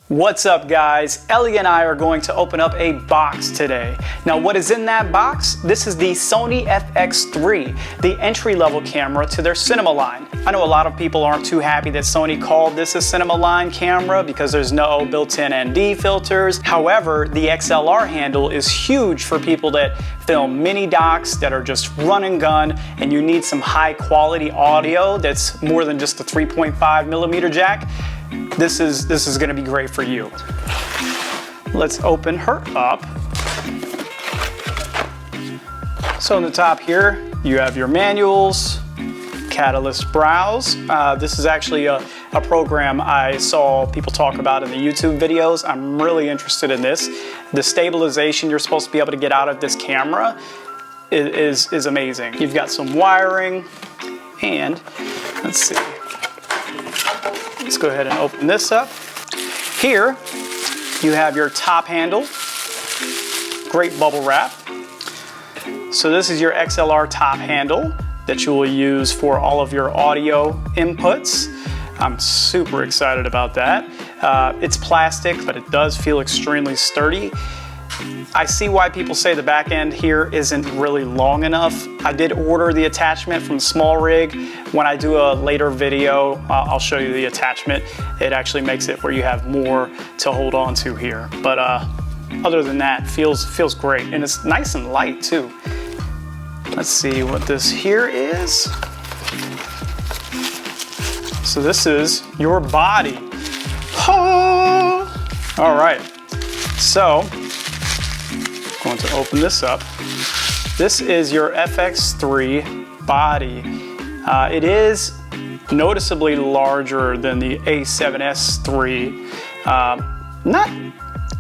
What's up guys? Ellie and I are going to open up a box today. Now what is in that box? This is the Sony FX3, the entry-level camera to their cinema line. I know a lot of people aren't too happy that Sony called this a cinema line camera because there's no built-in ND filters. However, the XLR handle is huge for people that film mini docs that are just run and gun and you need some high quality audio that's more than just a 3.5mm jack. This is going to be great for you. Let's open her up. So on the top here, you have your manuals, Catalyst Browse. This is actually a program I saw people talk about in the YouTube videos. I'm really interested in this. The stabilization you're supposed to be able to get out of this camera is amazing. You've got some wiring, and let's see. Let's go ahead and open this up. Here, you have your top handle. Great bubble wrap. So this is your XLR top handle that you will use for all of your audio inputs. I'm super excited about that. It's plastic, but it does feel extremely sturdy. I see why people say the back end here isn't really long enough. I did order the attachment from Small Rig. When I do a later video, I'll show you the attachment. It actually makes it where you have more to hold on to here. But other than that, feels great. And it's nice and light too. Let's see what this here is. So this is your body. Oh! All right, so I'm going to open this up. This is your FX3 body. It is noticeably larger than the A7S III. Not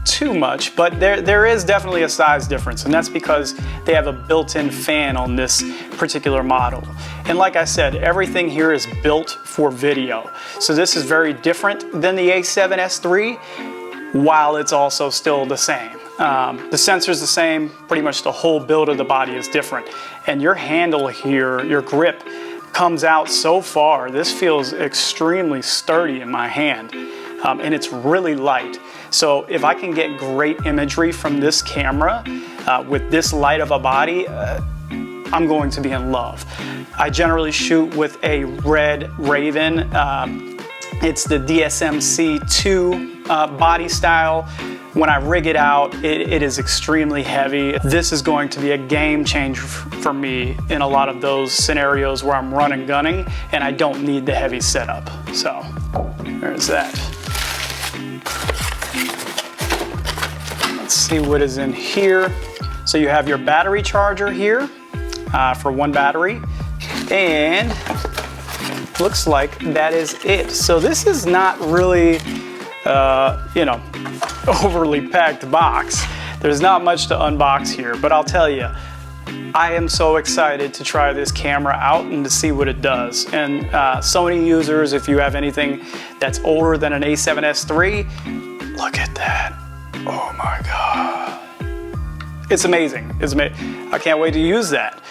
too much, but there is definitely a size difference, and that's because they have a built-in fan on this particular model. And like I said, everything here is built for video. So this is very different than the A7S III, while it's also still the same. The sensor's the same, pretty much the whole build of the body is different. And your handle here, your grip, comes out so far. This feels extremely sturdy in my hand, and it's really light. So if I can get great imagery from this camera with this light of a body, I'm going to be in love. I generally shoot with a Red Raven. It's the DSMC2 body style. When I rig it out, it is extremely heavy. This is going to be a game changer for me in a lot of those scenarios where I'm run and gunning and I don't need the heavy setup. So there's that. Let's see what is in here. So you have your battery charger here for one battery, and looks like that is it. So this is not really, you know, overly packed box. There's not much to unbox here, but I'll tell you, I am so excited to try this camera out and to see what it does. And Sony users, if you have anything that's older than an A7S III, look at that. Oh my God. It's amazing. It's amazing. I can't wait to use that.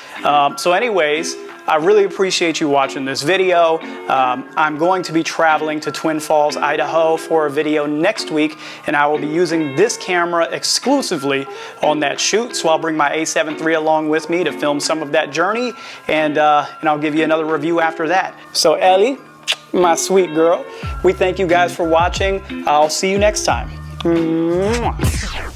So anyways, I really appreciate you watching this video. I'm going to be traveling to Twin Falls, Idaho for a video next week, and I will be using this camera exclusively on that shoot. So I'll bring my A7 III along with me to film some of that journey, and I'll give you another review after that. So Ellie, my sweet girl, we thank you guys for watching. I'll see you next time. Mwah.